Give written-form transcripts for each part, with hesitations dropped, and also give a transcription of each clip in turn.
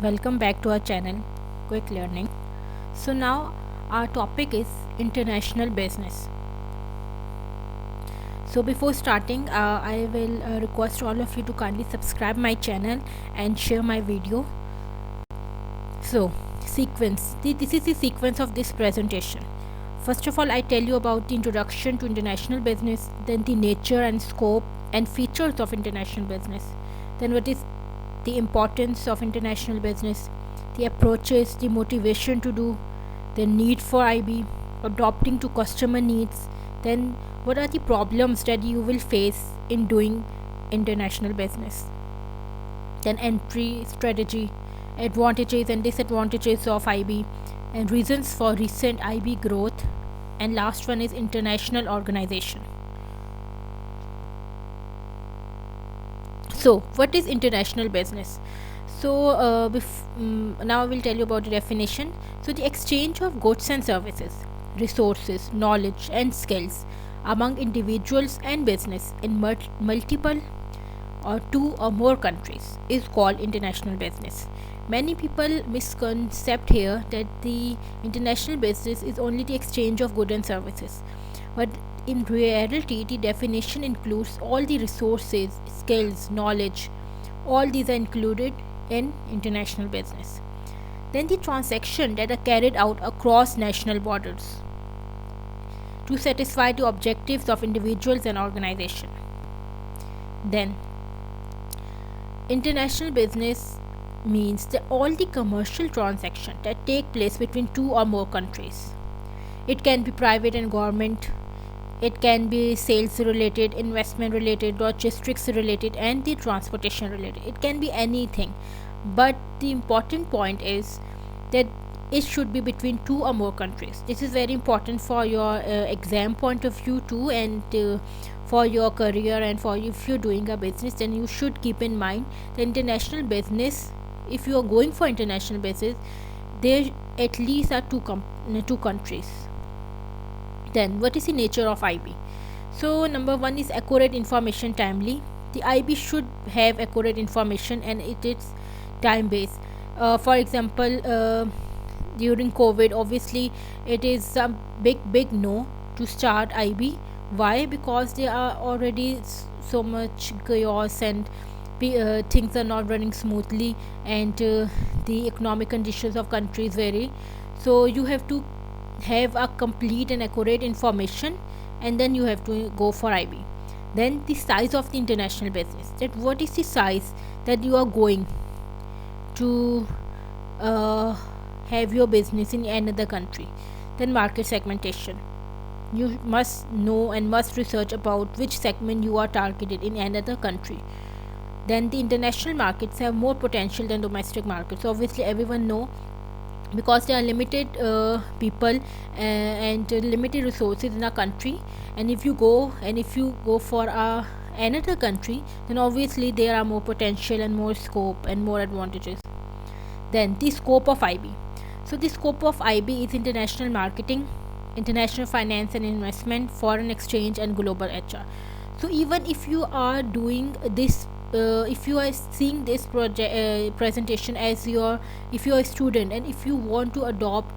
Welcome back to our channel, Quick Learning. So now our topic is international business. So before starting, I will request all of you to kindly subscribe my channel and share my video. So sequence. This is the sequence of this presentation. First of all, I tell you about the introduction to international business, then the nature and scope and features of international business, then what is the importance of international business, the approaches, the motivation to do, the need for IB, adopting to customer needs, then what are the problems that you will face in doing international business, then entry strategy, advantages and disadvantages of IB, and reasons for recent IB growth, and last one is international organization. So what is international business? So now I will tell you about the definition. So the exchange of goods and services, resources, knowledge and skills among individuals and business in multiple or two or more countries is called international business. Many people misconcept here that the international business is only the exchange of goods and services, but in reality the definition includes all the resources, skills, knowledge. All these are included in international business. Then the transactions that are carried out across national borders to satisfy the objectives of individuals and organizations. Then international business means that all the commercial transactions that take place between two or more countries. It can be private and government, it can be sales related, investment related, logistics related, and the transportation related. It can be anything, but the important point is that it should be between two or more countries. This is very important for your exam point of view too, and for your career, and for if you're doing a business, then you should keep in mind the international business. If you are going for international business, there at least are two countries. Then what is the nature of IB? So number one is accurate information, timely. The IB should have accurate information and it is time based. For example, during COVID, obviously it is a big no to start IB. Why? Because there are already so much chaos, and things are not running smoothly, and the economic conditions of countries vary. So you have to have a complete and accurate information, and then you have to go for IB. Then the size of the international business, that what is the size that you are going to have your business in another country. Then market segmentation, you must know and must research about which segment you are targeted in another country. Then the international markets have more potential than domestic markets. Obviously everyone know, because there are limited people and limited resources in a country, and if you go for another country, then obviously there are more potential and more scope and more advantages. Then the scope of IB. So the scope of IB is international marketing, international finance and investment, foreign exchange, and global HR. So even if you are doing this, if you are seeing this project presentation as your, if you are a student and if you want to adopt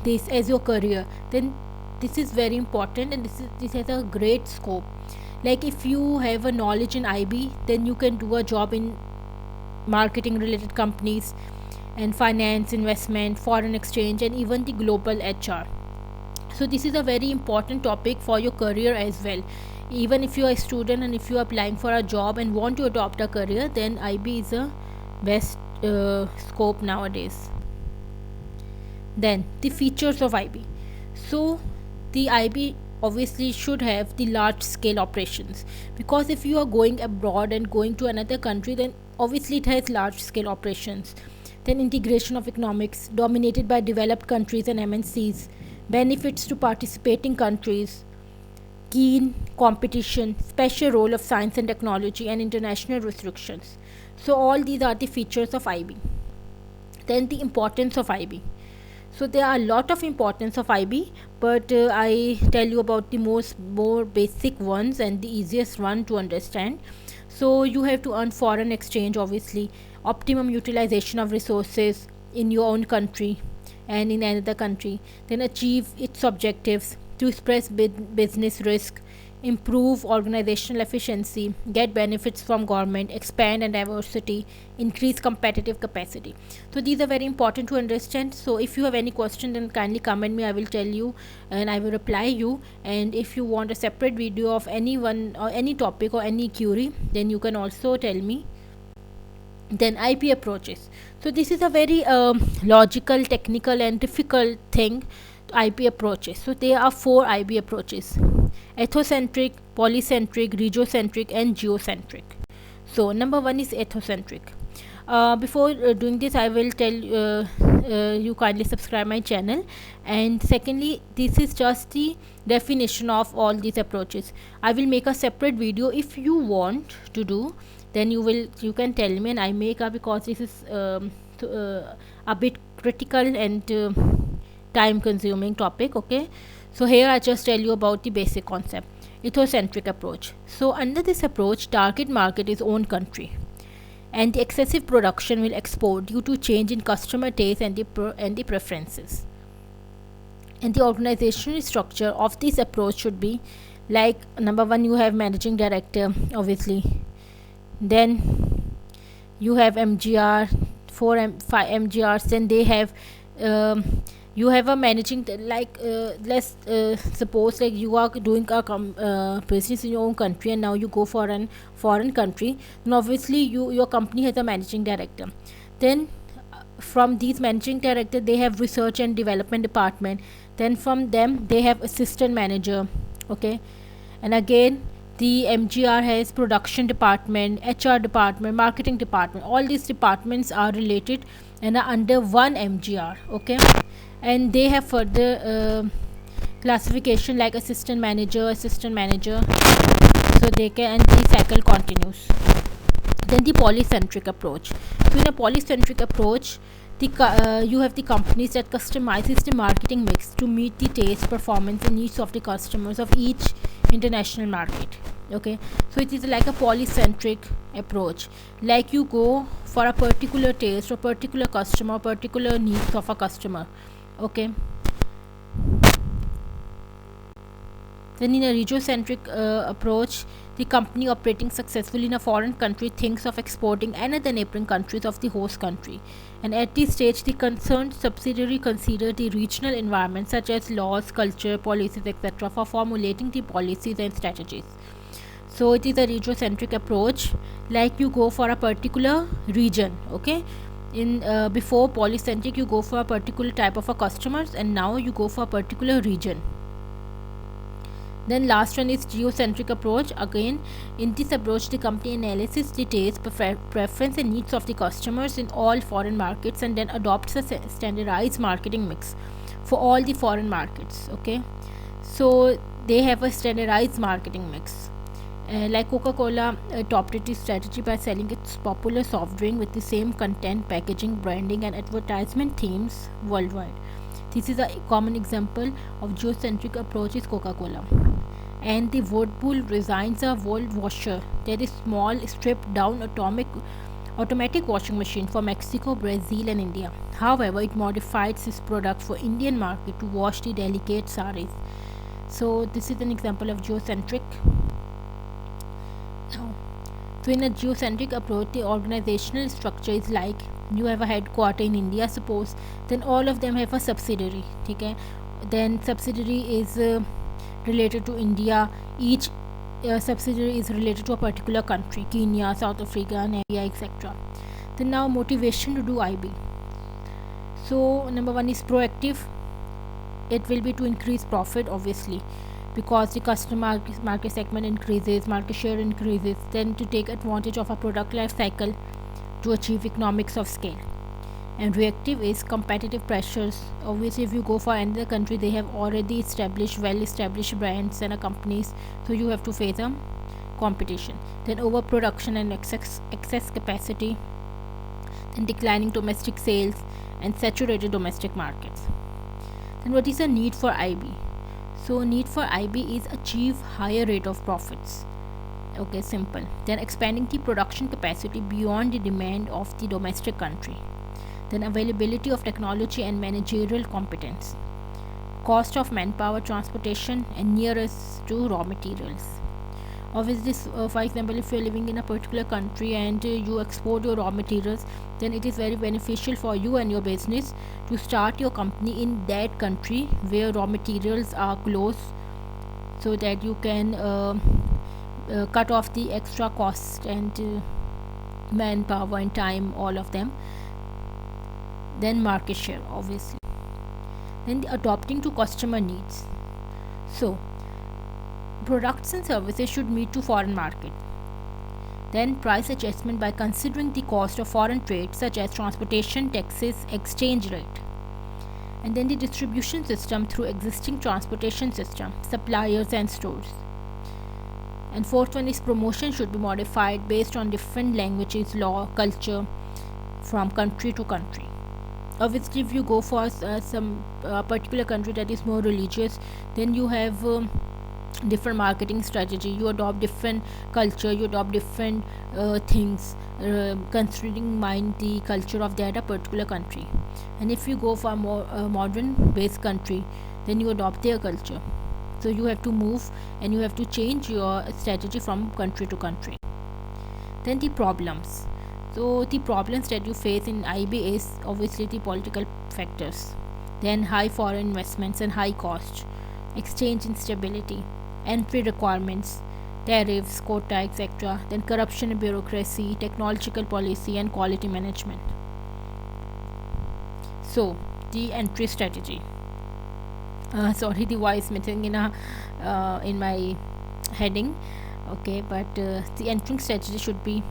this as your career, then this is very important, and this has a great scope. Like if you have a knowledge in IB, then you can do a job in marketing related companies, and finance, investment, foreign exchange, and even the global HR. So this is a very important topic for your career as well. Even if you are a student and if you are applying for a job and want to adopt a career, then IB is a best scope nowadays. Then the features of IB. So the IB obviously should have the large scale operations, because if you are going abroad and going to another country, then obviously it has large scale operations. Then integration of economics dominated by developed countries and MNCs, benefits to participating countries, keen competition, special role of science and technology, and international restrictions. So all these are the features of IB. Then the importance of IB. So there are a lot of importance of IB, but I tell you about the more basic ones and the easiest one to understand. So you have to earn foreign exchange, obviously, optimum utilization of resources in your own country and in another country, then achieve its objectives, to express business risk, improve organizational efficiency, get benefits from government, expand and diversity, increase competitive capacity. So these are very important to understand. So if you have any question, then kindly comment me, I will tell you and I will reply you. And if you want a separate video of any one or any topic or any query, then you can also tell me. Then IP approaches. So this is a very logical, technical and difficult thing. IP approaches. So there are 4 IP approaches: ethocentric, polycentric, regiocentric and geocentric. So number 1 is ethocentric. Before doing this, I will tell you kindly subscribe my channel. And secondly, this is just the definition of all these approaches. I will make a separate video. If you want to do, then you can tell me and I make up, because this is a bit critical and time consuming topic. Okay, so here I just tell you about the basic concept. Ecocentric approach. So under this approach, target market is own country, and the excessive production will export due to change in customer taste and the preferences. And the organizational structure of this approach should be like, number 1, you have managing director, obviously. Then you have MGR, 5 MGRs. Then they have you have a managing let's suppose like you are doing a business in your own country and now you go for an foreign country, and obviously your company has a managing director. Then from these managing director, they have research and development department. Then from them they have assistant manager. Okay, and again the MGR has production department, HR department, marketing department. All these departments are related and are under one MGR. Okay, and they have further classification like assistant manager. So they can, and the cycle continues. Then the polycentric approach. So in a polycentric approach, you have the companies that customizes the marketing mix to meet the taste, performance and needs of the customers of each international market. Okay, so it is like a polycentric approach, like you go for a particular taste or particular customer, particular needs of a customer. Okay, then in a regiocentric approach, the company operating successfully in a foreign country thinks of exporting another neighboring countries of the host country, and at this stage the concerned subsidiary consider the regional environment such as laws, culture, policies, etc. for formulating the policies and strategies. So it is a regiocentric approach, like you go for a particular region. Okay, in before polycentric you go for a particular type of a customers, and now you go for a particular region. Then last one is geocentric approach. Again, in this approach the company analyzes the taste, preference and needs of the customers in all foreign markets, and then adopts a standardized marketing mix for all the foreign markets. Okay, so they have a standardized marketing mix. Like Coca-Cola adopted this strategy by selling its popular soft drink with the same content, packaging, branding and advertisement themes worldwide. This is a common example of geocentric approach is Coca-Cola. And the Whirlpool designs a world washer, that is small stripped down automatic washing machine for Mexico, Brazil and India. However, it modified this product for Indian market to wash the delicate saris. So this is an example of geocentric. So in a geocentric approach, the organizational structure is like you have a headquarter in India, suppose, then all of them have a subsidiary. Okay, then subsidiary is related to India. Each subsidiary is related to a particular country, Kenya, South Africa, Namibia, etc. Then now motivation to do IB. So number 1 is proactive. It will be to increase profit, obviously, because the customer market segment increases, market share increases. Then to take advantage of a product life cycle to achieve economics of scale. And reactive is competitive pressures. Obviously, if you go for another country, they have already well established brands and companies, so you have to face a competition. Then overproduction and excess capacity. Then declining domestic sales and saturated domestic markets. Then what is the need for IB? So need for IB is achieve higher rate of profits. Okay, simple. Then expanding the production capacity beyond the demand of the domestic country. Then availability of technology and managerial competence. Cost of manpower, transportation, and nearest to raw materials. Obviously, for example, if you're living in a particular country and you export your raw materials, then it is very beneficial for you and your business to start your company in that country where raw materials are close, so that you can cut off the extra cost and manpower and time, all of them. Then market share, obviously. Then the adopting to customer needs. So products and services should meet to foreign market. Then price adjustment by considering the cost of foreign trade such as transportation, taxes, exchange rate. And then the distribution system through existing transportation system, suppliers and stores. And fourth one is promotion should be modified based on different languages, law, culture from country to country. Obviously, if you go for some particular country that is more religious, then you have different marketing strategy, you adopt different culture, you adopt different things, considering mind the culture of that a particular country. And if you go for a more modern based country, then you adopt their culture. So you have to move and you have to change your strategy from country to country. Then the problems. So the problems that you face in IB is obviously the political factors, then high foreign investments and high cost, exchange instability, entry requirements, tariffs, quota, etc. Then corruption and bureaucracy, technological policy, and quality management. So the entry strategy. Sorry, the voice missing in my heading. Okay, but the entering strategy should be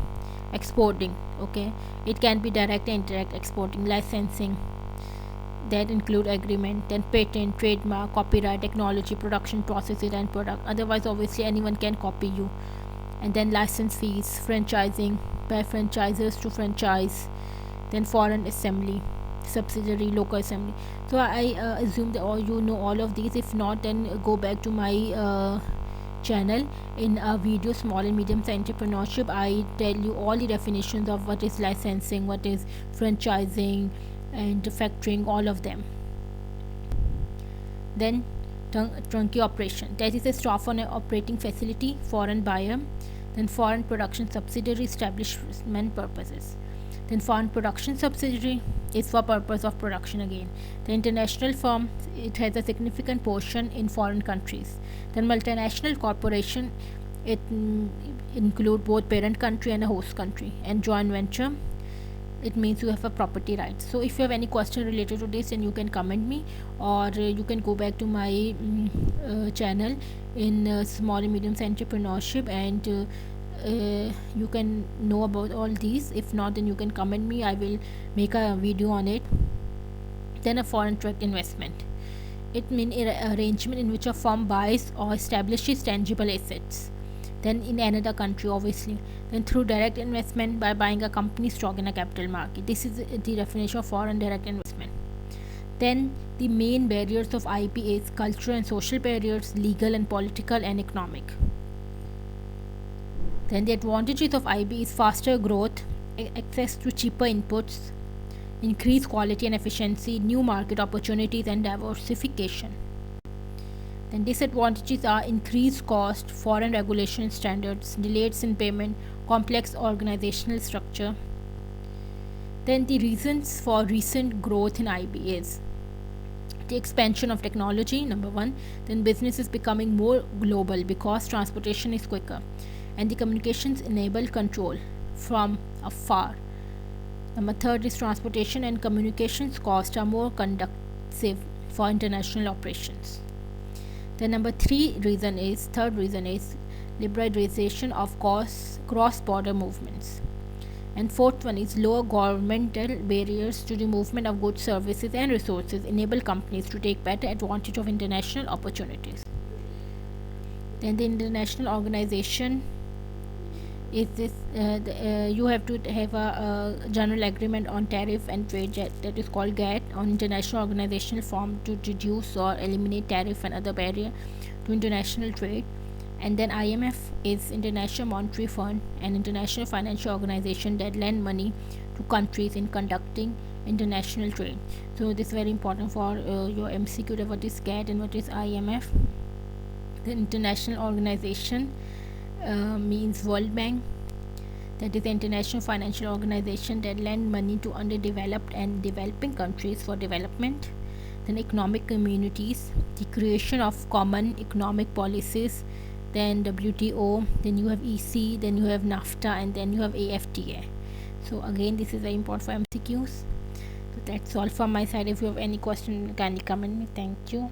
exporting. Okay, it can be direct and indirect exporting, licensing, that include agreement, then patent, trademark, copyright, technology, production processes, and product. Otherwise, obviously, anyone can copy you. And then license fees, franchising, by franchisers to franchise, then foreign assembly, subsidiary, local assembly. So I assume that all you know all of these. If not, then go back to my channel. In a video small and medium entrepreneurship, I tell you all the definitions of what is licensing, what is franchising, and factoring, all of them. Then turnkey operation, that is a staff on an operating facility, foreign buyer, then foreign production subsidiary, establishment purposes. Then foreign production subsidiary is for purpose of production again. The international firm, it has a significant portion in foreign countries. Then multinational corporation, it include both parent country and a host country. And joint venture, it means you have a property right. So if you have any question related to this, then you can comment me, or you can go back to my channel in small and medium entrepreneurship, and you can know about all these. If not, then you can comment me, I will make a video on it. Then a foreign direct investment, it means arrangement in which a firm buys or establishes tangible assets, then in another country, obviously. Then through direct investment, by buying a company stock in a capital market. This is the definition of foreign direct investment. Then the main barriers of IB is cultural and social barriers, legal and political and economic. Then the advantages of IB is faster growth, access to cheaper inputs, increased quality and efficiency, new market opportunities, and diversification. Then disadvantages are increased cost, foreign regulation standards, delays in payment, complex organizational structure. Then the reasons for recent growth in IB is the expansion of technology, number one. Then business is becoming more global because transportation is quicker, and the communications enable control from afar. Number third is transportation and communications costs are more conducive for international operations. The third reason is liberalization of cross-border movements. And fourth one is lower governmental barriers to the movement of goods, services, and resources enable companies to take better advantage of international opportunities. Then the international organization is this, you have to have a general agreement on tariff and trade, that is called GATT, on international organizational form to reduce or eliminate tariff and other barrier to international trade. And then IMF is International Monetary Fund, an international financial organization that lend money to countries in conducting international trade. So this is very important for your MCQ, that what is CAT and what is IMF. The international organization means World Bank, that is the international financial organization that lend money to underdeveloped and developing countries for development. Then economic communities, the creation of common economic policies. Then WTO, then you have EC, then you have NAFTA, and then you have AFTA. So again, this is very important for MCQs. So that's all from my side. If you have any question, kindly comment me. Thank you.